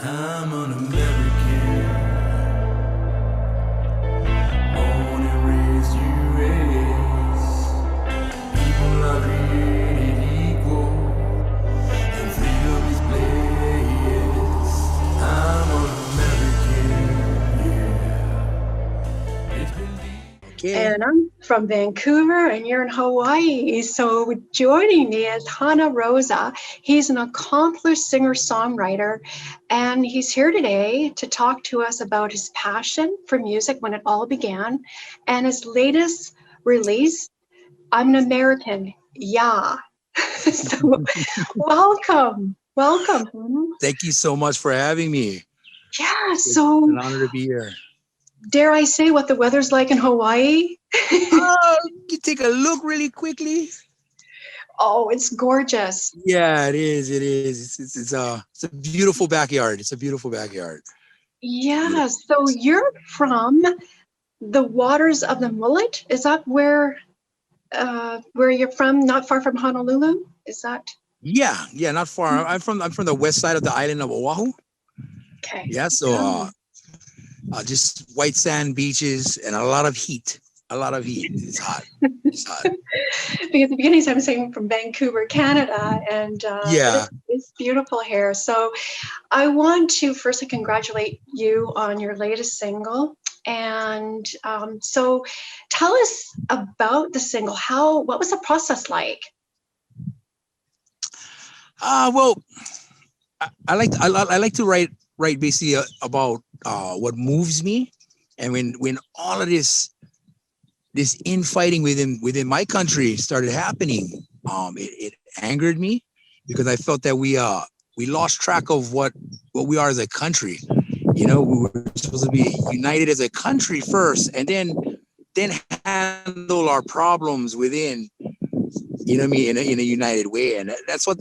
I'm an American, born and raised US. People are created equal, and freedom is blessed. I'm an American, yeah. It's been deep. Okay. And I'm from Vancouver, and you're in Hawaii. So joining me is Hana Rosa. He's an accomplished singer-songwriter, and he's here today to talk to us about his passion for music when it all began, and his latest release, I'm an American. Yeah. So welcome, Hana. Thank you so much for having me. Yeah. It's So an honor to be here. dare I say what the weather's like in Hawaii? You take a look really quickly. Oh, it's gorgeous. Yeah, it is. It is. It's a beautiful backyard. It's a beautiful backyard. Yeah, Beautiful. so you're from the waters of the Mullet? Is that where you're from? Not far from Honolulu? Is that Yeah, not far. I'm from the west side of the island of Oahu. okay? Yeah, so just white sand beaches and a lot of heat. A lot of heat. It's hot. It's hot. Because at the beginning I'm saying from Vancouver, Canada, and Yeah. it's beautiful here. So I want to firstly congratulate you on your latest single. And so tell us about the single. What was the process like? Well, I like to write basically about what moves me, and when all of this infighting within my country started happening, it angered me because I felt that we lost track of what we are as a country. You know, we were supposed to be united as a country first, and then handle our problems within. You know what I mean, in a united way, and that's what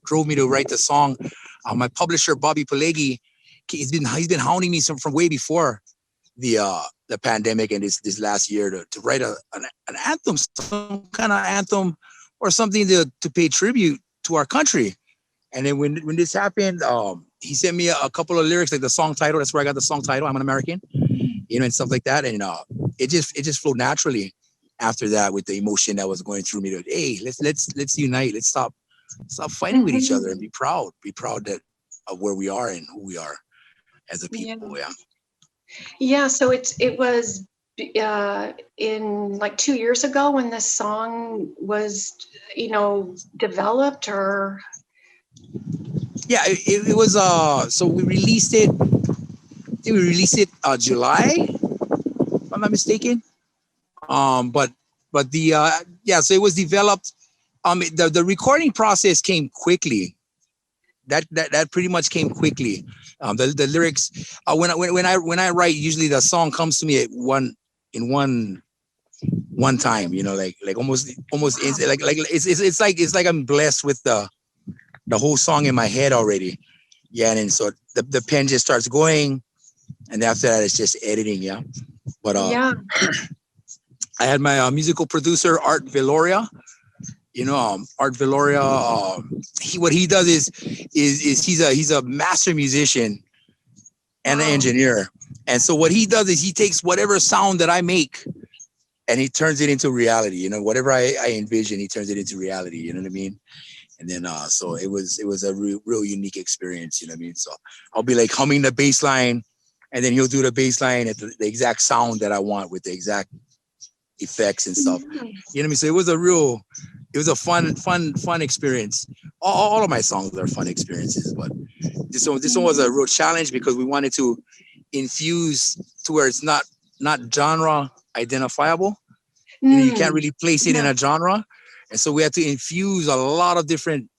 drove me to write the song. My publisher Bobby Pelegi, he's been hounding me from way before the pandemic and this last year to write an anthem, some kind of anthem or something to pay tribute to our country. And then when this happened, he sent me a couple of lyrics, like the song title. That's where I got the song title, I'm an American, you know, and stuff like that. And it just flowed naturally after that with the emotion that was going through me. To, hey, let's unite. Let's stop fighting with each other and be proud that of where we are and who we are as a people. Yeah. Yeah, so it was in like 2 years ago when this song was, developed, or Yeah, it was so we released it. I think we released it July, if I'm not mistaken. But the yeah, so it was developed. The recording process came quickly. That pretty much came quickly. The lyrics, when I write, usually the song comes to me at one time. You know, like almost like it's like I'm blessed with the whole song in my head already. Yeah, and then so the pen just starts going, and after that it's just editing. Yeah, but yeah, I had my musical producer Art Veloria. You know, Art Veloria. What he does is he's a master musician and an engineer. And so what he does is he takes whatever sound that I make and he turns it into reality. You know, whatever I envision, he turns it into reality. You know what I mean? And then so it was a real unique experience. You know what I mean? So I'll be like humming the bass line, and then he'll do the bass line at the exact sound that I want with the exact effects and stuff. You know what I mean? So it was a fun experience. All of my songs are fun experiences, but this one was a real challenge because we wanted to infuse to where it's not genre identifiable. You know, you can't really place it in a genre, and so we had to infuse a lot of different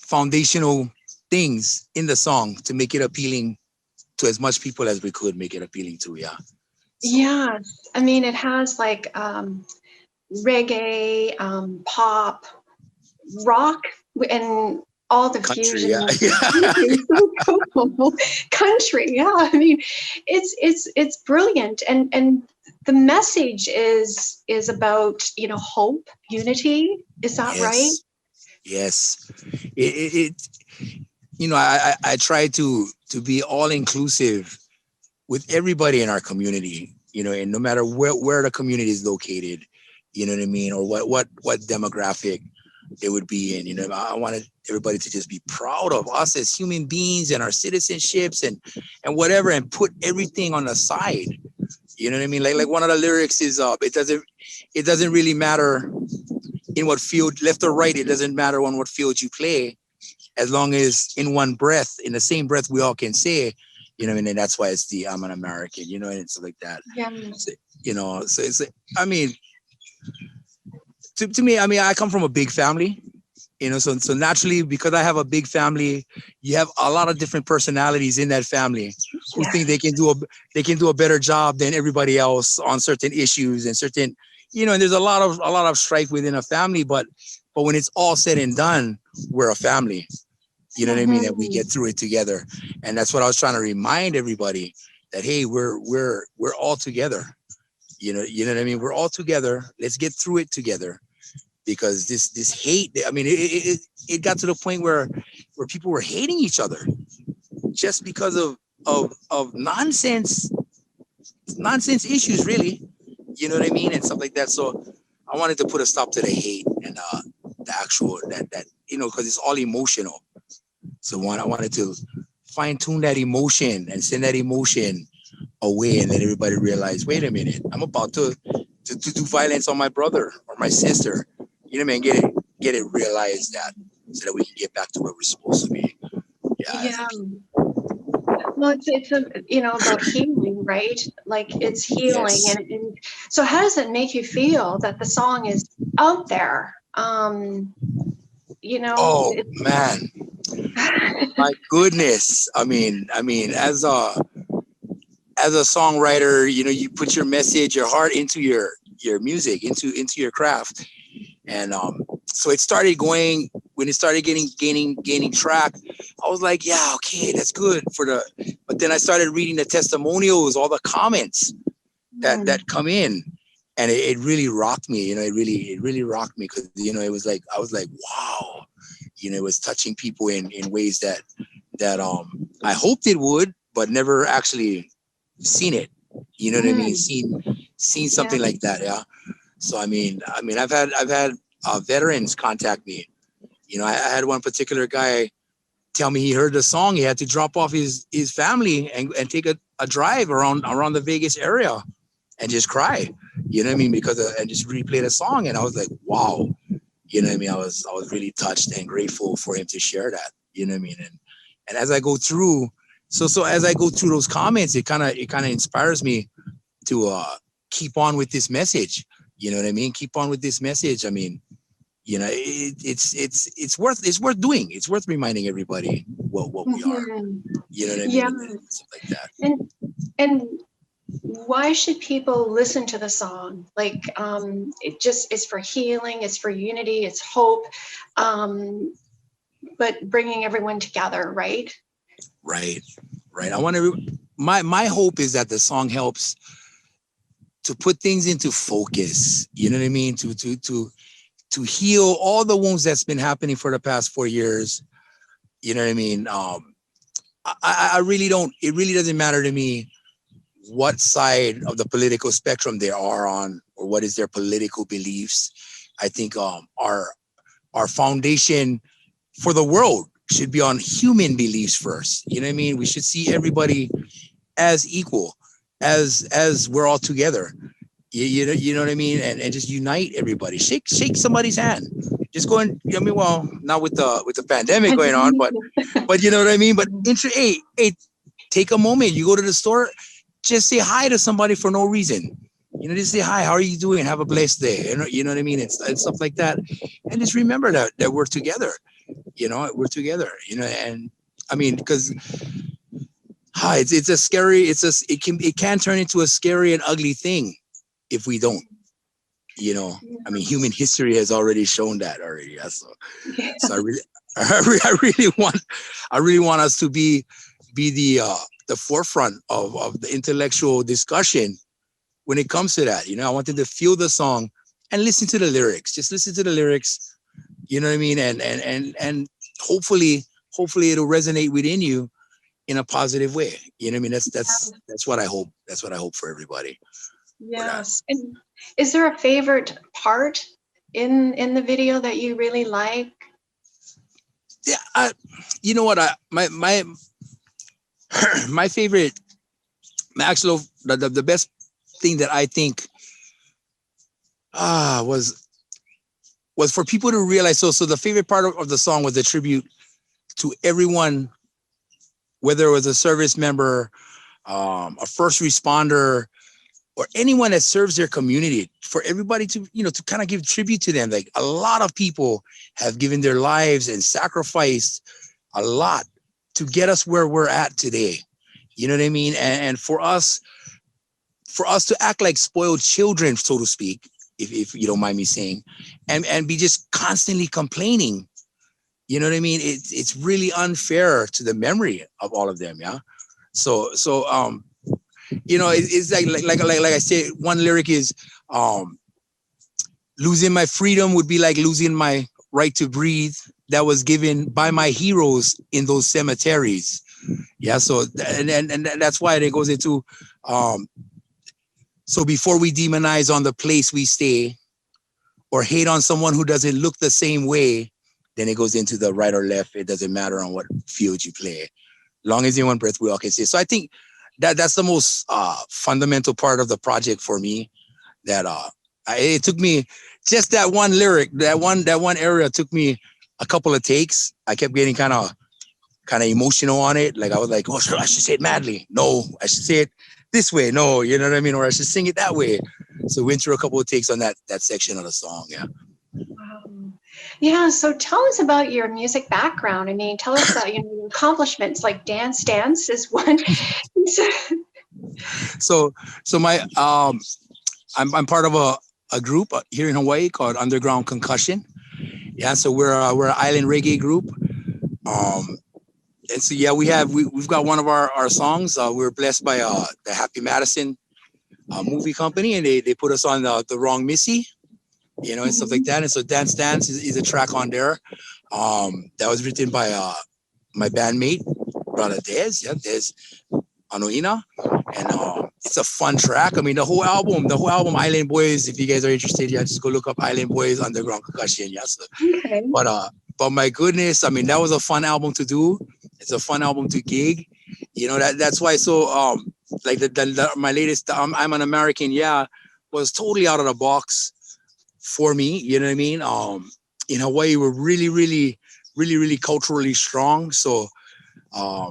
foundational things in the song to make it appealing to as much people as we could make it appealing to. Yeah. So. Yeah. I mean, it has like reggae, pop, rock, and all the Country, fusion. yeah. So cool. Country, yeah. I mean, it's brilliant, and the message is about hope, unity. Is that right? Yes. It I try to be all inclusive with everybody in our community, and no matter where the community is located, you know what I mean, or what demographic they would be in. I wanted everybody to just be proud of us as human beings and our citizenships and whatever, and put everything on the side. You know what I mean? Like one of the lyrics is it doesn't really matter in what field, left or right, it doesn't matter on what field you play, as long as in the same breath, we all can say, and that's why it's the I'm an American, and it's like that. Yeah. So, so it's, I mean, to me, I mean, I come from a big family, so naturally, because I have a big family, you have a lot of different personalities in that family who think they can do a better job than everybody else on certain issues and certain, and there's a lot of strife within a family, but when it's all said and done, we're a family. You know what I mean? That we get through it together. And that's what I was trying to remind everybody, that, hey, we're all together. You know what I mean? We're all together. Let's get through it together. Because this hate, I mean, it got to the point where people were hating each other just because of nonsense issues, really. You know what I mean? And stuff like that. So I wanted to put a stop to the hate and the actual that because it's all emotional. So I wanted to fine tune that emotion and send that emotion away, and let everybody realize, wait a minute, I'm about to do violence on my brother or my sister. You know what I mean? Get it realized, that so that we can get back to where we're supposed to be. Yeah. Well, it's about healing, right? Like, it's healing. Yes. And so how does it make you feel that the song is out there? Oh man, my goodness. I mean, as a songwriter, you put your message, your heart into your music, into your craft. And so it started going, when it started gaining track, I was like, yeah, okay, that's good but then I started reading the testimonials, all the comments that come in, and it really rocked me. It really rocked me, because it was like, I was like, wow, it was touching people in ways that I hoped it would, but never actually seen it. You know what I mean? Seen something like that. Yeah. So I mean, I've had veterans contact me. I had one particular guy tell me he heard the song. He had to drop off his family and take a drive around the Vegas area and just cry. You know what I mean? And just replay the song. And I was like, wow. You know what I mean? I was really touched and grateful for him to share that. You know what I mean? And as I go through, so as I go through those comments, it kind of inspires me to keep on with this message. You know what I mean? Keep on with this message. I mean, it's worth doing. It's worth reminding everybody what we are. You know what I mean? Yeah. And stuff like that. And why should people listen to the song? Like, it's for healing, it's for unity, it's hope, but bringing everyone together, right? Right. I want my hope is that the song helps to put things into focus. You know what I mean? To heal all the wounds that's been happening for the past 4 years. You know what I mean? I really don't, it really doesn't matter to me what side of the political spectrum they are on, or what is their political beliefs. I think our foundation for the world should be on human beliefs first. You know what I mean? We should see everybody as equal, as we're all together. You know what I mean? And just unite everybody. Shake somebody's hand. Just go and, well, not with the pandemic going on, but you know what I mean? But hey, take a moment. You go to the store, just say hi to somebody for no reason. Just say hi. How are you doing? Have a blessed day. You know what I mean? And stuff like that. And just remember that we're together. We're together. And I mean, because it's a scary. It can turn into a scary and ugly thing if we don't. I mean, human history has already shown that already. Yeah, so I really want us to be the forefront of the intellectual discussion when it comes to that. I want them to feel the song and listen to the lyrics. Just listen to the lyrics. You know what I mean? And hopefully hopefully it'll resonate within you in a positive way. You know what I mean? That's what I hope. That's what I hope for everybody. Yes. And is there a favorite part in the video that you really like? Yeah, you know what? My my favorite, actually, the best thing that I think was for people to realize. So the favorite part of the song was the tribute to everyone, whether it was a service member, a first responder, or anyone that serves their community, for everybody to, to kind of give tribute to them. Like, a lot of people have given their lives and sacrificed a lot to get us where we're at today. You know what I mean? And for us to act like spoiled children, so to speak, if you don't mind me saying, and be just constantly complaining, you know what I mean? It's really unfair to the memory of all of them. Yeah. So it's like I said, one lyric is, losing my freedom would be like losing my right to breathe that was given by my heroes in those cemeteries. Yeah. So, and that's why it goes into, so before we demonize on the place we stay or hate on someone who doesn't look the same way, then it goes into the right or left. It doesn't matter on what field you play. Long as in one breath, we all can say. So I think that's the most fundamental part of the project for me. That it took me just that one lyric, that one area took me a couple of takes. I kept getting kind of emotional on it. Like, I was like, oh, I should say it madly. No, I should say it this way. No, you know what I mean? Or I should sing it that way. So we went through a couple of takes on that section of the song. Yeah. Wow. Yeah. So tell us about your music background. I mean, tell us about your accomplishments. Like Dance is one. So my I'm part of a group here in Hawaii called Underground Konkushyn. Yeah. So we're an island reggae group. And so yeah, we've got one of our songs. We were blessed by the Happy Madison movie company, and they put us on the Wrong Missy, and stuff like that. And so Dance is a track on there that was written by my bandmate, brother Des Anoina, and it's a fun track. I mean, the whole album Island Boys, if you guys are interested, yeah, just go look up Island Boys Underground Konkushyn. Yeah, so, okay. But my goodness, I mean, that was a fun album to do. It's a fun album to gig. That's why. So like my latest I'm an American, yeah, was totally out of the box for me. You know what I mean? In Hawaii, we're really, really, really, really culturally strong. So a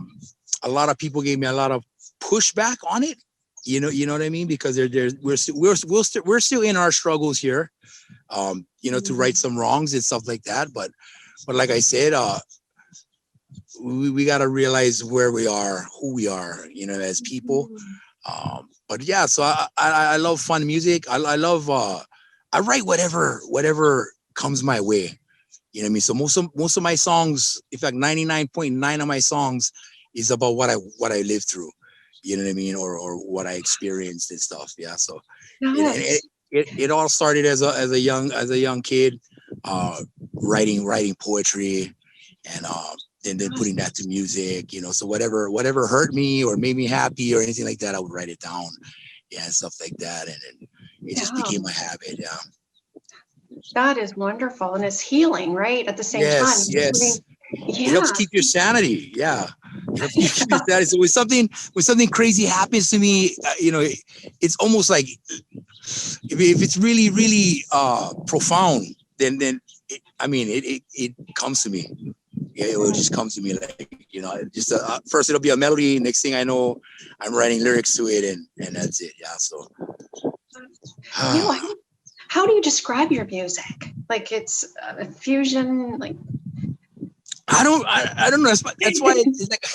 lot of people gave me a lot of pushback on it. You know what I mean? Because we're still in our struggles here. To right some wrongs and stuff like that. But like I said, we got to realize where we are, who we are, as people. But yeah, so I love fun music. I love I write whatever comes my way. You know what I mean? So most of my songs, in fact, 99.9 of my songs is about what I lived through. You know what I mean? Or what I experienced and stuff. Yeah. So it all started as a young kid, writing poetry, and then putting that to music. So whatever hurt me or made me happy or anything like that, I would write it down. Yeah, and stuff like that, and it just became a habit. Yeah. That is wonderful, and it's healing, right? At the same time. Yes. Yeah. It helps keep your sanity. Yeah. So when something crazy happens to me, it's almost like if it's really, really profound, then it comes to me. Yeah, it will just come to me like, just first it'll be a melody. Next thing I know, I'm writing lyrics to it, and that's it. Yeah. So. How do you describe your music? Like, it's a fusion, like. I don't know. That's why it's like,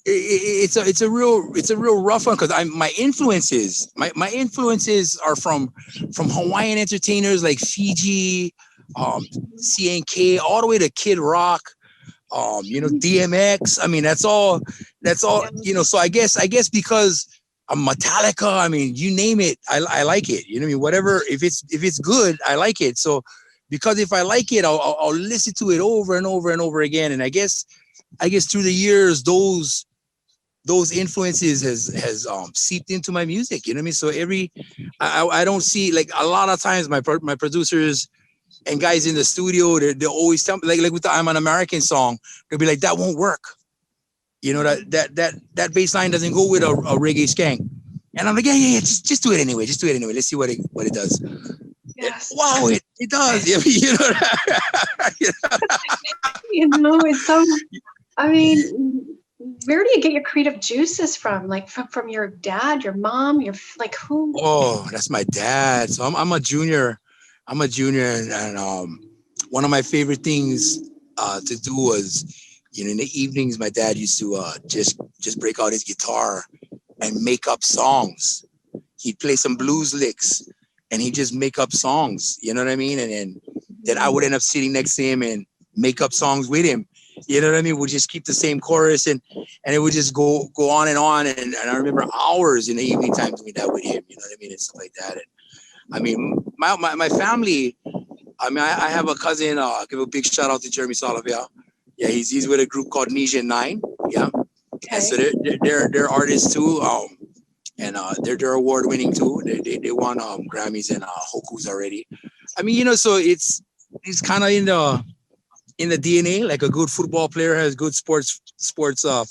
it's a real rough one, because my influences are from Hawaiian entertainers like Fiji, CNK, all the way to Kid Rock, DMX. I mean, that's all. So I guess because I'm Metallica, I mean, you name it, I like it. You know what I mean? Whatever, if it's good, I like it. So because if I like it, I'll listen to it over and over and over again. And I guess through the years, those influences has seeped into my music. You know what I mean? So I don't see, like, a lot of times my producers and guys in the studio, they always tell me, like with the I'm an American song, they'll be like, that won't work. You know, that bass line doesn't go with a reggae skank. And I'm like, yeah, just do it anyway. Just do it anyway. Let's see what it does. Yes. Wow, it does. You know, You know, it's so, I mean, where do you get your creative juices from? Like from your dad, your mom, like who? Oh, that's my dad. So I'm a junior. I'm a junior, and one of my favorite things to do was, you know, in the evenings, my dad used to just break out his guitar and make up songs. He'd play some blues licks, and he'd just make up songs. You know what I mean? And then I would end up sitting next to him and make up songs with him. You know what I mean? We'd just keep the same chorus, and it would just go on and on. And I remember hours in the evening time doing that with him. You know what I mean? And stuff like that. And I mean, my family. I mean, I have a cousin. I'll give a big shout out to Jeremy Salavia. Yeah, he's with a group called Nesian 9. Yeah, okay. And so they're artists too. And they're award winning too. They won Grammys and Hokus already. I mean, you know, so it's kind of in the DNA. Like a good football player has good sports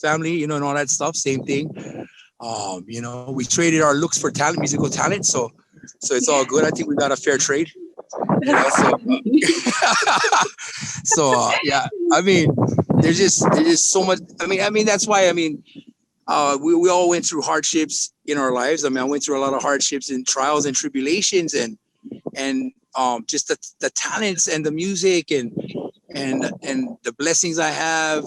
family, you know, and all that stuff. Same thing. You know, we traded our looks for talent, musical talent. So it's all good. I think we got a fair trade. You know, so yeah. I mean, there's just so much. I mean that's why. I mean, we all went through hardships in our lives. I mean, I went through a lot of hardships and trials and tribulations, and just the talents and the music and the blessings I have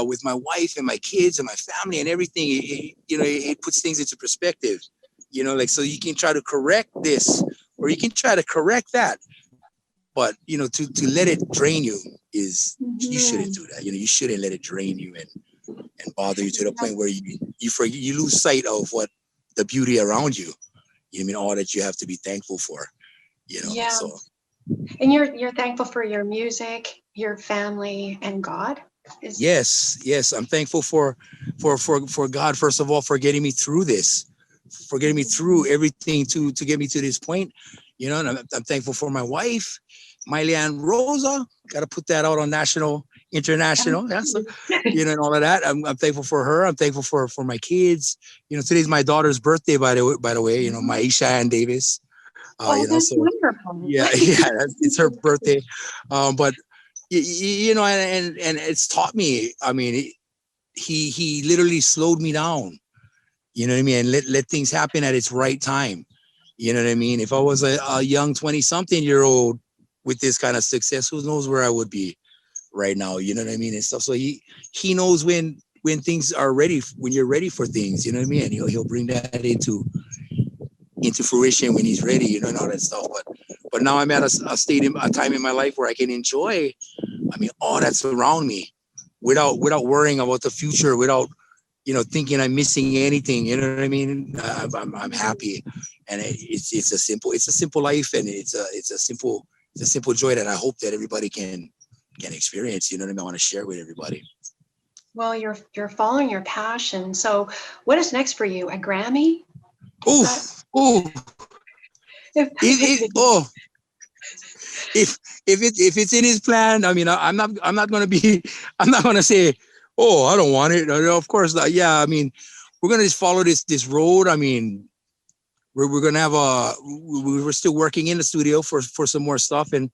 with my wife and my kids and my family and everything. It puts things into perspective. You know, like, so you can try to correct this or you can try to correct that, but you know, to let it drain you is you shouldn't do that. You know, you shouldn't let it drain you and bother you to the point where you lose sight of what the beauty around you. You mean all that you have to be thankful for. You know, yeah. So. And you're thankful for your music, your family, and God. Yes, I'm thankful for God, first of all, for getting me through this, for getting me through everything to get me to this point. You know, and I'm thankful for my wife, Hana Rosa. Got to put that out on national, international. Yeah, so, you know, and all of that. I'm thankful for her. I'm thankful for my kids. You know, today's my daughter's birthday, by the way. You know, Maisha Ann Davis. You know, so wonderful. Yeah, it's her birthday. But you know, and it's taught me. I mean, he literally slowed me down. You know what I mean? And let things happen at its right time. You know what I mean? If I was a young 20-something-year-old with this kind of success, who knows where I would be right now? You know what I mean? And stuff. So he knows when things are ready, when you're ready for things. You know what I mean? And he'll bring that into fruition when he's ready. You know, and all that stuff. But now I'm at a time in my life where I can enjoy. I mean, all that's around me, without worrying about the future, without, you know, thinking I'm missing anything. You know what I mean? I'm happy, and it's a simple life, and it's a simple joy that I hope that everybody can experience. You know what I mean? I want to share with everybody. Well, you're following your passion. So, what is next for you? A Grammy? If it's in his plan, I mean, I'm not going to say, oh, I don't want it. No, of course not. Yeah, I mean, we're going to just follow this road. I mean, we're going to have we're still working in the studio for some more stuff, and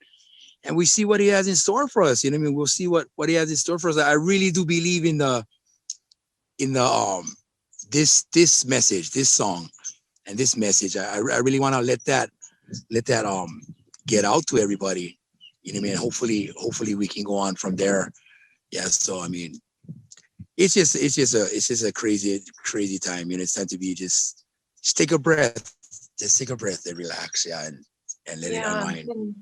we see what he has in store for us. You know what I mean? We'll see what he has in store for us. I really do believe in the this message, this song, and this message. I really want to let that get out to everybody. You know what I mean? Hopefully we can go on from there. Yeah. So I mean, it's just a crazy time. You know, it's time to be just take a breath. Just take a breath and relax. Yeah, and let it unwind.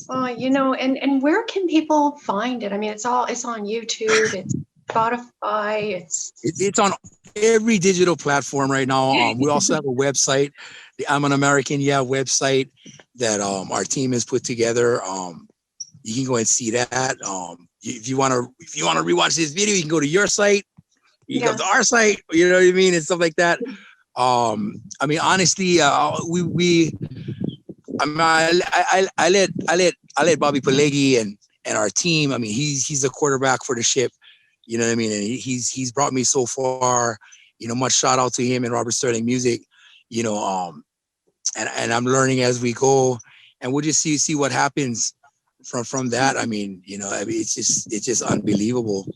Well, you know, and where can people find it? I mean, it's on YouTube, it's Spotify, it's on every digital platform right now. We also have a website, the I'm an American website. that our team has put together. You can go and see that. If you want to rewatch this video, you can go to your site. You can go to our site. You know what I mean, and stuff like that. I mean, honestly, I let Bobby Pelegi and our team. I mean, he's the quarterback for the ship. You know what I mean, and he's brought me so far. You know, much shout out to him and Robert Sterling Music. You know, and I'm learning as we go, and we'll just see what happens from that. I mean, you know, it's just unbelievable.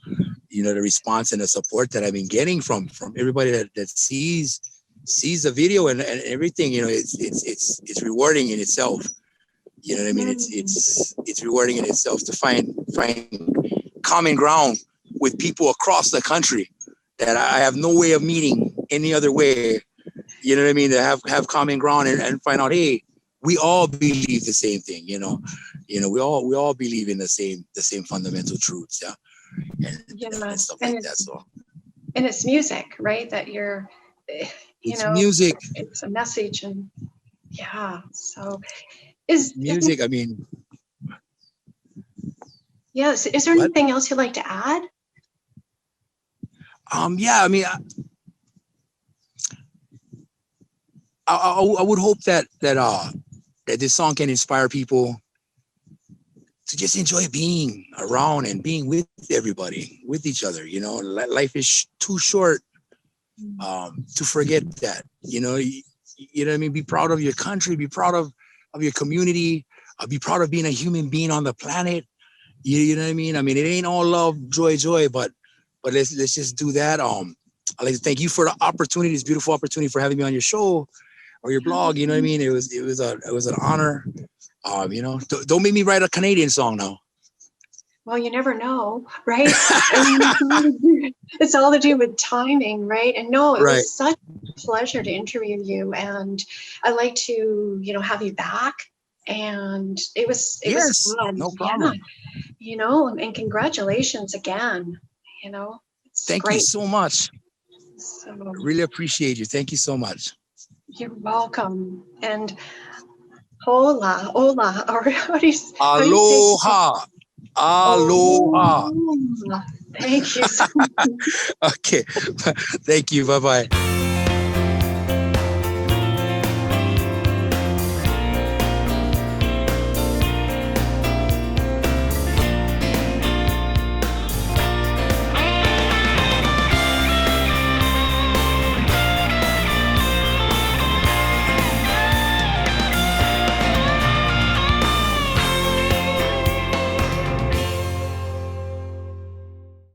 You know, the response and the support that I've been getting from everybody that sees the video and everything. You know, it's rewarding in itself. You know what I mean? It's rewarding in itself to find common ground with people across the country that I have no way of meeting any other way. You know what I mean? To have common ground and find out, hey, we all believe the same thing. You know, we all believe in the same fundamental truths. Yeah. And stuff like that. So. And it's music, right? That you're, it's music. It's a message, and So, music. I mean, yes. Is there anything else you'd like to add? Yeah. I mean, I would hope that this song can inspire people to just enjoy being around and being with everybody, with each other. You know, life is too short to forget that. You know what I mean? Be proud of your country, be proud of your community, be proud of being a human being on the planet. You know what I mean? I mean, it ain't all love, joy, but let's just do that. I'd like to thank you for the opportunity, this beautiful opportunity, for having me on your show or your blog. You know what I mean? It was an honor. You know, don't make me write a Canadian song now. Well, you never know, right? It's all to do with timing, right? And no, it was such a pleasure to interview you, and I'd like to, you know, have you back. And it was fun. No problem. Yeah. You know, and congratulations again. You know, thank you so much. So, I really appreciate you. Thank you so much. You're welcome. And hola, or how do you say? Aloha. Aloha. Thank you so much. Okay. Thank you. Bye-bye.